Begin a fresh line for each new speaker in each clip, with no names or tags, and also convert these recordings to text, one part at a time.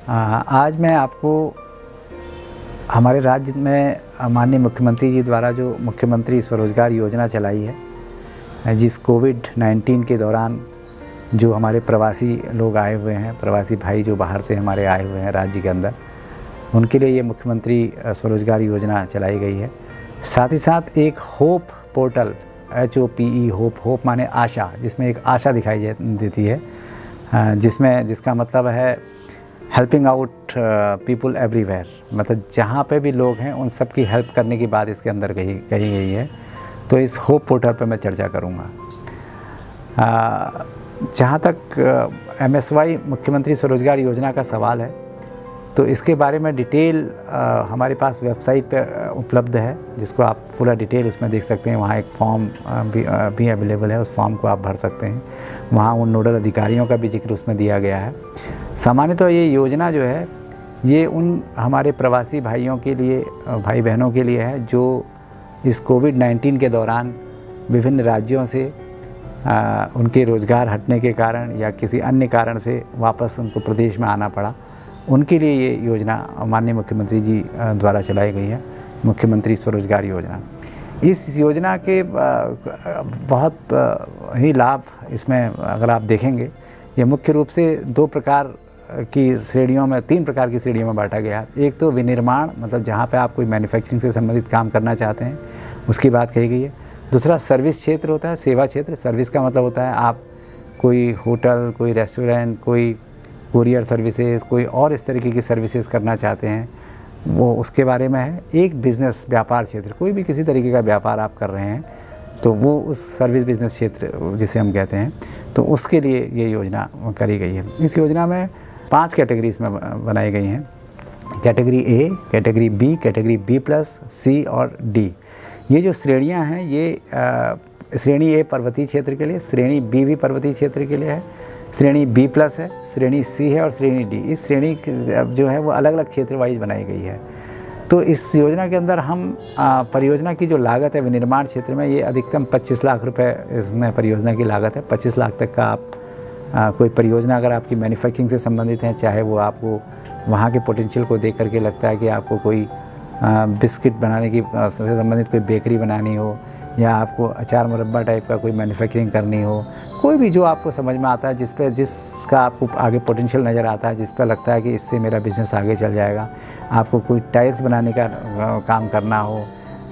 आज मैं आपको हमारे राज्य में माननीय मुख्यमंत्री जी द्वारा जो मुख्यमंत्री स्वरोजगार योजना चलाई है, जिस कोविड-19 के दौरान जो हमारे प्रवासी लोग आए हुए हैं, प्रवासी भाई जो बाहर से हमारे आए हुए हैं राज्य के अंदर, उनके लिए ये मुख्यमंत्री स्वरोजगार योजना चलाई गई है। साथ ही साथ एक होप पोर्टल HOPE होप माने आशा, जिसमें एक आशा दिखाई देती है, जिसका मतलब है हेल्पिंग आउट पीपल एवरीवेयर, मतलब जहाँ पे भी लोग हैं उन सब की हेल्प करने की बात इसके अंदर कही गई है। तो इस होप पोर्टल पे मैं चर्चा करूँगा। जहाँ तक MSY मुख्यमंत्री स्वरोजगार योजना का सवाल है, तो इसके बारे में डिटेल हमारे पास वेबसाइट पे उपलब्ध है, जिसको आप पूरा डिटेल उसमें देख सकते हैं। वहाँ एक फॉर्म भी अवेलेबल है, उस फॉर्म को आप भर सकते हैं। वहाँ उन नोडल अधिकारियों का भी जिक्र उसमें दिया गया है। सामान्यतः तो ये योजना जो है, ये उन हमारे प्रवासी भाइयों के लिए, भाई बहनों के लिए है जो इस कोविड-19 के दौरान विभिन्न राज्यों से उनके रोज़गार हटने के कारण या किसी अन्य कारण से वापस उनको प्रदेश में आना पड़ा। उनके लिए ये योजना माननीय मुख्यमंत्री जी द्वारा चलाई गई है, मुख्यमंत्री स्वरोजगार योजना। इस योजना के बहुत ही लाभ इसमें अगर आप देखेंगे, ये मुख्य रूप से तीन प्रकार की श्रेणियों में बांटा गया है। एक तो विनिर्माण, मतलब जहाँ पे आप कोई मैन्युफैक्चरिंग से संबंधित काम करना चाहते हैं, उसकी बात कही गई है। दूसरा सर्विस क्षेत्र होता है, सेवा क्षेत्र। सर्विस का मतलब होता है आप कोई होटल, कोई रेस्टोरेंट, कोई कुरियर सर्विसेज, कोई और इस तरीके की सर्विसेज करना चाहते हैं, वो उसके बारे में है। एक बिज़नेस, व्यापार क्षेत्र, कोई भी किसी तरीके का व्यापार आप कर रहे हैं तो वो उस सर्विस बिज़नेस क्षेत्र जिसे हम कहते हैं, तो उसके लिए ये योजना करी गई है। इस योजना में 5 कैटेगरीज में बनाई गई हैं। Category A, category B, category B+, C और D। ये जो श्रेणियाँ हैं, ये श्रेणी A पर्वतीय क्षेत्र के लिए, श्रेणी B भी पर्वतीय क्षेत्र के लिए है, श्रेणी B+ है, श्रेणी C है और श्रेणी D। इस श्रेणी जो है वो अलग अलग क्षेत्र वाइज बनाई गई है। तो इस योजना के अंदर हम परियोजना की जो लागत है विनिर्माण क्षेत्र में, ये अधिकतम 25 लाख रुपए इसमें परियोजना की लागत है। 25 लाख तक का आप कोई परियोजना अगर आपकी मैन्युफैक्चरिंग से संबंधित है, चाहे वो आपको वहाँ के पोटेंशियल को देख करके लगता है कि आपको कोई बिस्किट बनाने की से संबंधित कोई बेकरी बनानी हो, या आपको अचार मुरब्बा टाइप का कोई मैन्युफैक्चरिंग करनी हो, कोई भी जो आपको समझ में आता है, जिसका आपको आगे पोटेंशियल नज़र आता है, जिस पर लगता है कि इससे मेरा बिज़नेस आगे चल जाएगा, आपको कोई टाइल्स बनाने का काम करना हो,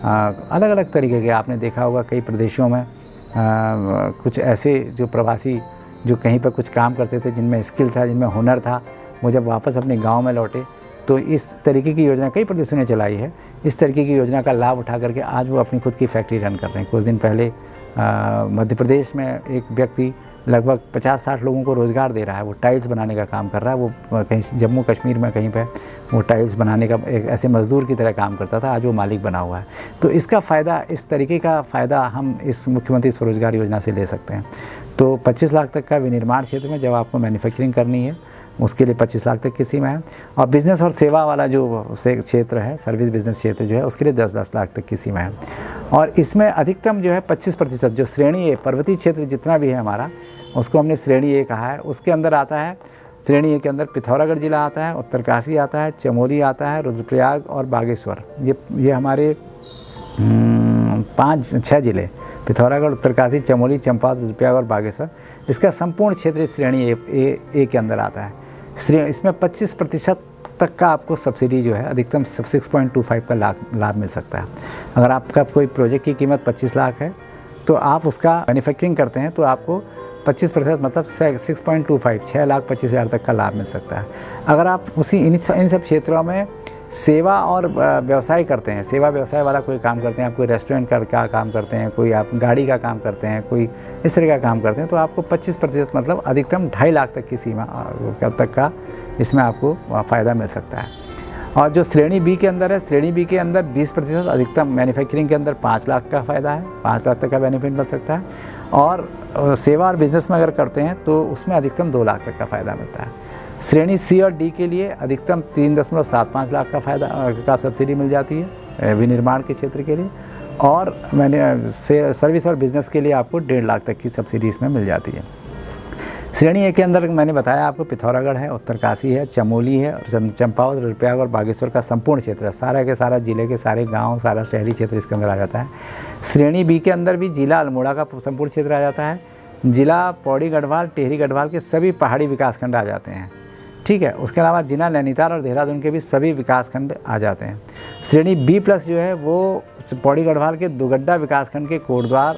अलग अलग तरीके के। आपने देखा होगा कई प्रदेशों में कुछ ऐसे जो प्रवासी जो कहीं पर कुछ काम करते थे, जिनमें स्किल था, जिनमें हुनर था, वो जब वापस अपने गाँव में लौटे, तो इस तरीके की योजना कई प्रदेशों ने चलाई है। इस तरीके की योजना का लाभ उठा करके आज वो अपनी खुद की फैक्ट्री रन कर रहे हैं। कुछ दिन पहले मध्य प्रदेश में एक व्यक्ति लगभग 50-60 लोगों को रोज़गार दे रहा है। वो टाइल्स बनाने का काम कर रहा है। वो कहीं जम्मू कश्मीर में कहीं पे वो टाइल्स बनाने का एक ऐसे मज़दूर की तरह काम करता था, आज वो मालिक बना हुआ है। तो इसका फ़ायदा, इस तरीके का फ़ायदा हम इस मुख्यमंत्री स्वरोजगार योजना से ले सकते हैं। तो 25 लाख तक का विनिर्माण क्षेत्र में जब आपको मैन्युफैक्चरिंग करनी है, उसके लिए 25 लाख तक की सीमा है। और बिज़नेस और सेवा वाला जो क्षेत्र है, सर्विस बिज़नेस क्षेत्र जो है, उसके लिए 10-10 लाख तक की सीमा है। और इसमें अधिकतम जो है 25%, जो श्रेणी A पर्वतीय क्षेत्र जितना भी है हमारा, उसको हमने श्रेणी A कहा है। उसके अंदर आता है, श्रेणी A के अंदर पिथौरागढ़ ज़िला आता है, उत्तरकाशी आता है, चमोली आता है, रुद्रप्रयाग और बागेश्वर। ये हमारे 5-6 ज़िले, पिथौरागढ़, उत्तरकाशी, चमोली, चंपावत, रुद्रप्रयाग और बागेश्वर, इसका संपूर्ण क्षेत्र इस श्रेणी A के अंदर आता है। इसमें 25% तक का आपको सब्सिडी जो है, अधिकतम 6.25 का लाभ मिल सकता है। अगर आपका कोई प्रोजेक्ट की कीमत 25 लाख है, तो आप उसका मैन्युफैक्चरिंग करते हैं, तो आपको 25% मतलब 6.25 तक का लाभ मिल सकता है। अगर आप इन सब क्षेत्रों में सेवा और व्यवसाय करते हैं, सेवा व्यवसाय वाला कोई काम करते हैं, आप कोई रेस्टोरेंट का काम करते हैं, कोई आप गाड़ी का काम करते हैं, कोई इस तरह का काम करते हैं, तो आपको 25% मतलब अधिकतम 2.5 लाख तक की सीमा तक का इसमें आपको फ़ायदा मिल सकता है। और जो श्रेणी B के अंदर है, श्रेणी B के अंदर 20% अधिकतम, मैन्युफैक्चरिंग के अंदर 5 लाख का फ़ायदा है, 5 लाख तक का बेनिफिट मिल सकता है। और सेवा और बिज़नेस में अगर करते हैं तो उसमें अधिकतम 2 लाख तक का फ़ायदा मिलता है। श्रेणी C और D के लिए अधिकतम 3.75 लाख का फ़ायदा का सब्सिडी मिल जाती है विनिर्माण के क्षेत्र के लिए, और मैंने सर्विस और बिज़नेस के लिए आपको 1.5 लाख तक की सब्सिडी इसमें मिल जाती है। श्रेणी ए के अंदर मैंने बताया आपको पिथौरागढ़ है, उत्तरकाशी है, चमोली है, और चंपावत, रुद्रप्रयाग और बागेश्वर का संपूर्ण क्षेत्र है। सारा के सारा जिले के सारे गांव, सारा शहरी क्षेत्र इसके अंदर आ जाता है। श्रेणी बी के अंदर भी जिला अल्मोड़ा का संपूर्ण क्षेत्र आ जाता है। जिला पौड़ी गढ़वाल, टेहरी गढ़वाल के सभी पहाड़ी विकासखंड आ जाते हैं, ठीक है। उसके अलावा जिला नैनीताल और देहरादून के भी सभी विकासखंड आ जाते हैं। श्रेणी बी प्लस जो है वो पौड़ी गढ़वाल के दुगड्डा विकासखंड के कोटद्वार,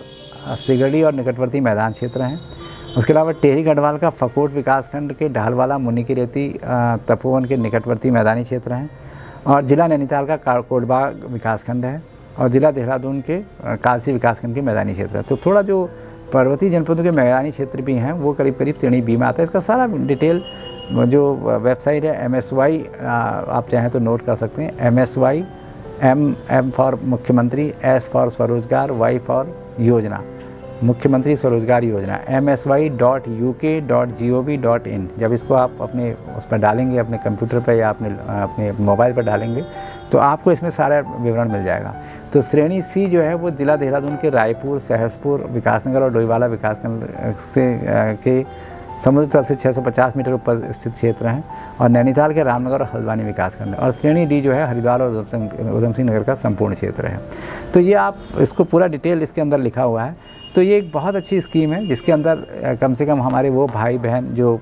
सिगड़ी और निकटवर्ती मैदान क्षेत्र हैं। उसके अलावा टेहरी गढ़वाल का फकोट विकासखंड के ढालवाला, मुनि की रेती, तपोवन के निकटवर्ती मैदानी क्षेत्र हैं। और जिला नैनीताल का कोटबाग विकासखंड है। और जिला देहरादून के कालसी विकासखंड के मैदानी क्षेत्र है। तो थोड़ा जो पर्वतीय जनपदों के मैदानी क्षेत्र भी हैं वो करीब करीब श्रेणी बी में आता है। इसका सारा डिटेल जो वेबसाइट है MSY, आप चाहें तो नोट कर सकते हैं। MSY, M फॉर मुख्यमंत्री, S फॉर स्वरोजगार, Y फॉर योजना, मुख्यमंत्री स्वरोजगार योजना, MSY.uk.gov.in। जब इसको आप अपने उस पर डालेंगे, अपने कंप्यूटर पर या अपने मोबाइल पर डालेंगे तो आपको इसमें सारा विवरण मिल जाएगा। तो श्रेणी सी जो है वो जिला देहरादून के रायपुर, सहसपुर, विकासनगर और डोईवाला विकासखंड से के समुद्र तल से 650 मीटर ऊपर स्थित क्षेत्र हैं। और नैनीताल के रामनगर और हल्द्वानी विकासखंड। और श्रेणी डी जो है हरिद्वार और उधम सिंह नगर का संपूर्ण क्षेत्र है। तो ये आप इसको पूरा डिटेल इसके अंदर लिखा हुआ है। तो ये एक बहुत अच्छी स्कीम है जिसके अंदर कम से कम हमारे वो भाई बहन जो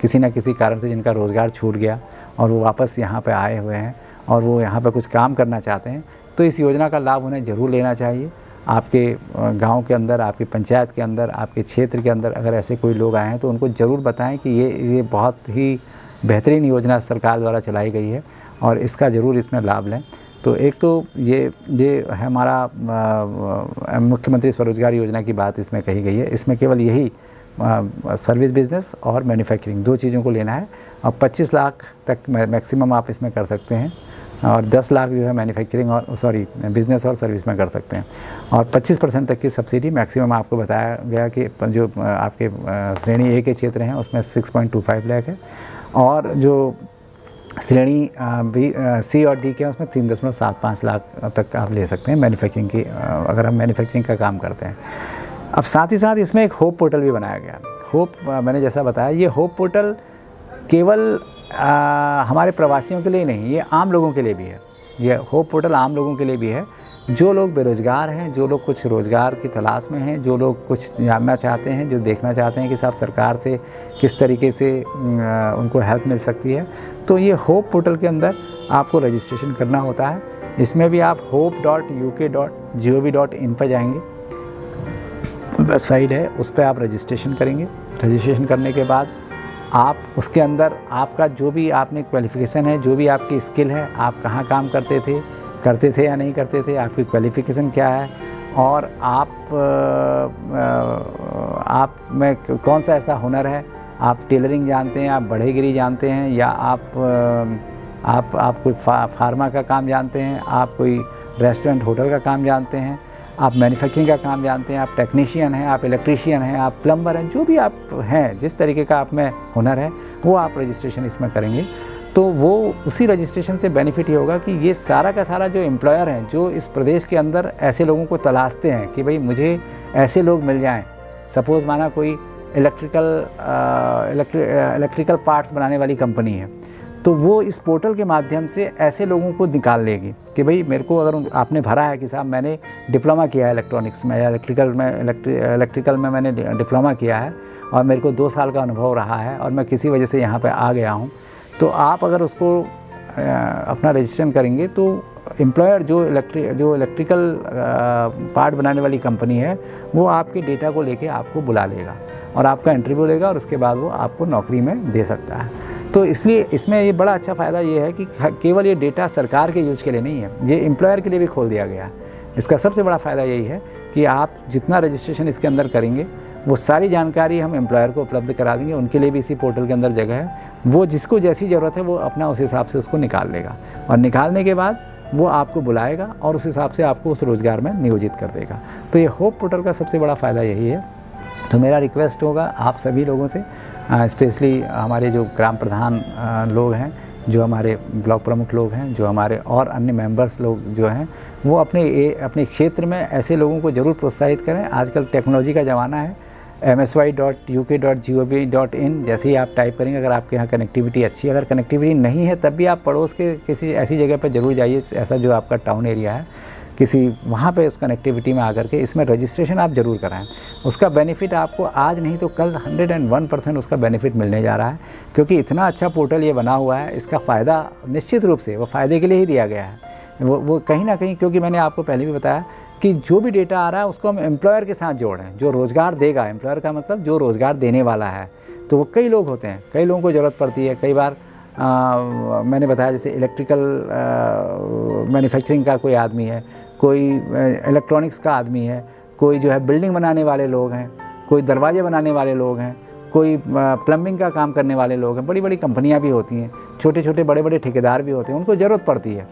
किसी न किसी कारण से जिनका रोज़गार छूट गया और वो वापस यहाँ पे आए हुए हैं और वो यहाँ पे कुछ काम करना चाहते हैं, तो इस योजना का लाभ उन्हें ज़रूर लेना चाहिए। आपके गांव के अंदर, आपकी पंचायत के अंदर, आपके क्षेत्र के अंदर अगर ऐसे कोई लोग आए हैं तो उनको ज़रूर बताएं कि ये बहुत ही बेहतरीन योजना सरकार द्वारा चलाई गई है और इसका ज़रूर इसमें लाभ लें। तो एक तो ये है हमारा मुख्यमंत्री स्वरोजगार योजना की बात इसमें कही गई है। इसमें केवल यही सर्विस बिजनेस और मैन्युफैक्चरिंग दो चीज़ों को लेना है। और 25 लाख तक मैक्सिमम आप इसमें कर सकते हैं और 10 लाख जो है मैन्युफैक्चरिंग और बिज़नेस और सर्विस में कर सकते हैं। और 25% तक की सब्सिडी मैक्सिमम आपको बताया गया कि जो आपके श्रेणी ए के क्षेत्र हैं उसमें 6.25 लाख है। और जो श्रेणी बी, सी और डी के हैं उसमें 3.75 लाख तक आप ले सकते हैं मैन्युफैक्चरिंग की, अगर हम मैन्युफैक्चरिंग का काम करते हैं। अब साथ ही साथ इसमें एक होप पोर्टल भी बनाया गया। होप मैंने जैसा बताया, ये होप पोर्टल केवल हमारे प्रवासियों के लिए नहीं, ये आम लोगों के लिए भी है। ये होप पोर्टल आम लोगों के लिए भी है, जो लोग बेरोज़गार हैं, जो लोग कुछ रोज़गार की तलाश में हैं, जो लोग कुछ जानना चाहते हैं, जो देखना चाहते हैं कि साहब सरकार से किस तरीके से उनको हेल्प मिल सकती है। तो ये होप पोर्टल के अंदर आपको रजिस्ट्रेशन करना होता है। इसमें भी आप hope.uk.gov.in पर जाएंगे, वेबसाइट है, उस पर आप रजिस्ट्रेशन करेंगे। रजिस्ट्रेशन करने के बाद आप उसके अंदर आपका जो भी आपने क्वालिफ़िकेशन है, जो भी आपकी स्किल है, आप कहाँ काम करते थे या नहीं करते थे, आपकी क्वालिफ़िकेशन क्या है और आप में कौन सा ऐसा हुनर है, आप टेलरिंग जानते हैं, आप बढ़ईगिरी जानते हैं, या आप कोई फार्मा का काम जानते हैं, आप कोई रेस्टोरेंट होटल का काम जानते हैं, आप मैन्युफैक्चरिंग का काम जानते हैं, आप टेक्नीशियन हैं, आप इलेक्ट्रीशियन हैं, आप प्लम्बर हैं, जो भी आप हैं, जिस तरीके का आप में हुनर है वो आप रजिस्ट्रेशन इसमें करेंगे। तो वो उसी रजिस्ट्रेशन से बेनिफिट ये होगा कि ये सारा का सारा जो एम्प्लॉयर हैं, जो इस प्रदेश के अंदर ऐसे लोगों को तलाशते हैं कि भाई मुझे ऐसे लोग मिल जाएं, सपोज़ माना कोई इलेक्ट्रिकल पार्ट्स बनाने वाली कंपनी है, तो वो इस पोर्टल के माध्यम से ऐसे लोगों को निकाल लेगी कि भाई मेरे को, अगर आपने भरा है कि साहब मैंने डिप्लोमा किया है इलेक्ट्रॉनिक्स में या इलेक्ट्रिकल में मैंने डिप्लोमा किया है और मेरे को 2 साल का अनुभव रहा है और मैं किसी वजह से यहाँ पे आ गया हूँ, तो आप अगर उसको अपना रजिस्ट्रेशन करेंगे तो एम्प्लॉयर जो इलेक्ट्रिकल पार्ट बनाने वाली कंपनी है वो आपके डेटा को लेके आपको बुला लेगा और आपका इंटरव्यू लेगा और उसके बाद वो आपको नौकरी में दे सकता है। तो इसलिए इसमें ये बड़ा अच्छा फ़ायदा ये है कि केवल ये डेटा सरकार के यूज के लिए नहीं है, ये एम्प्लॉयर के लिए भी खोल दिया गया है। इसका सबसे बड़ा फ़ायदा यही है कि आप जितना रजिस्ट्रेशन इसके अंदर करेंगे वो सारी जानकारी हम एम्प्लॉयर को उपलब्ध करा देंगे। उनके लिए भी इसी पोर्टल के अंदर जगह है, वो जिसको जैसी ज़रूरत है वो अपना उस हिसाब से उसको निकाल लेगा और निकालने के बाद वो आपको बुलाएगा और उस हिसाब से आपको उस रोज़गार में नियोजित कर देगा। तो ये होप पोर्टल का सबसे बड़ा फ़ायदा यही है। तो मेरा रिक्वेस्ट होगा आप सभी लोगों से, स्पेशली हमारे जो ग्राम प्रधान लोग हैं, जो हमारे ब्लॉक प्रमुख लोग हैं, जो हमारे और अन्य मेंबर्स लोग जो हैं, वो अपने क्षेत्र में ऐसे लोगों को ज़रूर प्रोत्साहित करें। आजकल टेक्नोलॉजी का ज़माना है, msy.uk.gov.in जैसे ही आप टाइप करेंगे, अगर आपके यहाँ कनेक्टिविटी अच्छी है, अगर कनेक्टिविटी नहीं है तब भी आप पड़ोस के किसी ऐसी जगह पर ज़रूर जाइए, ऐसा जो आपका टाउन एरिया है किसी, वहाँ पे उस कनेक्टिविटी में आकर के इसमें रजिस्ट्रेशन आप ज़रूर कराएं। उसका बेनिफिट आपको आज नहीं तो कल 101% उसका बेनिफिट मिलने जा रहा है, क्योंकि इतना अच्छा पोर्टल ये बना हुआ है। इसका फ़ायदा निश्चित रूप से वो फ़ायदे के लिए ही दिया गया है, वो कहीं ना कहीं, क्योंकि मैंने आपको पहले भी बताया कि जो भी डेटा आ रहा है उसको हम एम्प्लॉयर के साथ जोड़ रहे हैं, जो रोज़गार देगा। एम्प्लॉयर का मतलब जो रोज़गार देने वाला है, तो वो कई लोग होते हैं, कई लोगों को ज़रूरत पड़ती है। कई बार मैंने बताया जैसे इलेक्ट्रिकल मैन्युफैक्चरिंग का कोई आदमी है, कोई इलेक्ट्रॉनिक्स का आदमी है, कोई जो है बिल्डिंग बनाने वाले लोग हैं, कोई दरवाजे बनाने वाले लोग हैं, कोई प्लम्बिंग का काम करने वाले लोग हैं, बड़ी बड़ी कंपनियां भी होती हैं, छोटे छोटे बड़े बड़े ठेकेदार भी होते हैं, उनको ज़रूरत पड़ती है।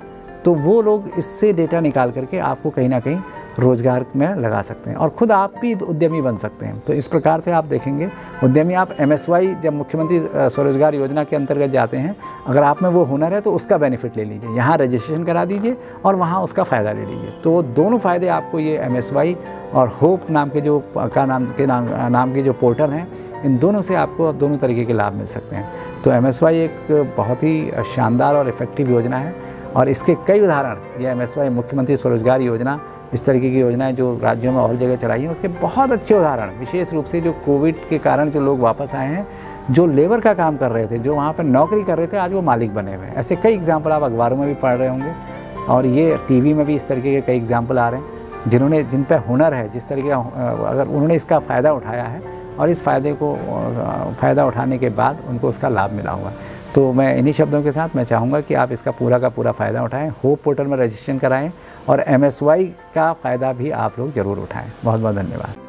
तो वो लोग इससे डेटा निकाल करके आपको कहीं ना कहीं रोज़गार में लगा सकते हैं और ख़ुद आप भी उद्यमी बन सकते हैं। तो इस प्रकार से आप देखेंगे उद्यमी आप MSY जब मुख्यमंत्री स्वरोजगार योजना के अंतर्गत जाते हैं, अगर आप में वो हुनर है तो उसका बेनिफिट ले लीजिए, यहाँ रजिस्ट्रेशन करा दीजिए और वहाँ उसका फ़ायदा ले लीजिए। तो दोनों फ़ायदे आपको ये MSY और होप नाम के जो नाम के जो पोर्टल हैं, इन दोनों से आपको दोनों तरीके के लाभ मिल सकते हैं। तो MSY एक बहुत ही शानदार और इफ़ेक्टिव योजना है और इसके कई उदाहरण, ये MSY मुख्यमंत्री स्वरोजगार योजना, इस तरीके की योजनाएं जो राज्यों में और जगह चलाई हैं, उसके बहुत अच्छे उदाहरण, विशेष रूप से जो कोविड के कारण जो लोग वापस आए हैं, जो लेबर का काम कर रहे थे, जो वहाँ पर नौकरी कर रहे थे, आज वो मालिक बने हुए हैं। ऐसे कई एग्जाम्पल आप अखबारों में भी पढ़ रहे होंगे और ये टीवी में भी इस तरीके के कई एग्जाम्पल आ रहे हैं, जिन पर हुनर है, जिस तरीके का अगर उन्होंने इसका फ़ायदा उठाया है और इस फ़ायदा उठाने के बाद उनको उसका लाभ मिला हुआ। तो मैं इन्हीं शब्दों के साथ मैं चाहूँगा कि आप इसका पूरा का पूरा फ़ायदा उठाएं, होप पोर्टल में रजिस्ट्रेशन कराएं और MSY का फ़ायदा भी आप लोग ज़रूर उठाएं। बहुत बहुत धन्यवाद।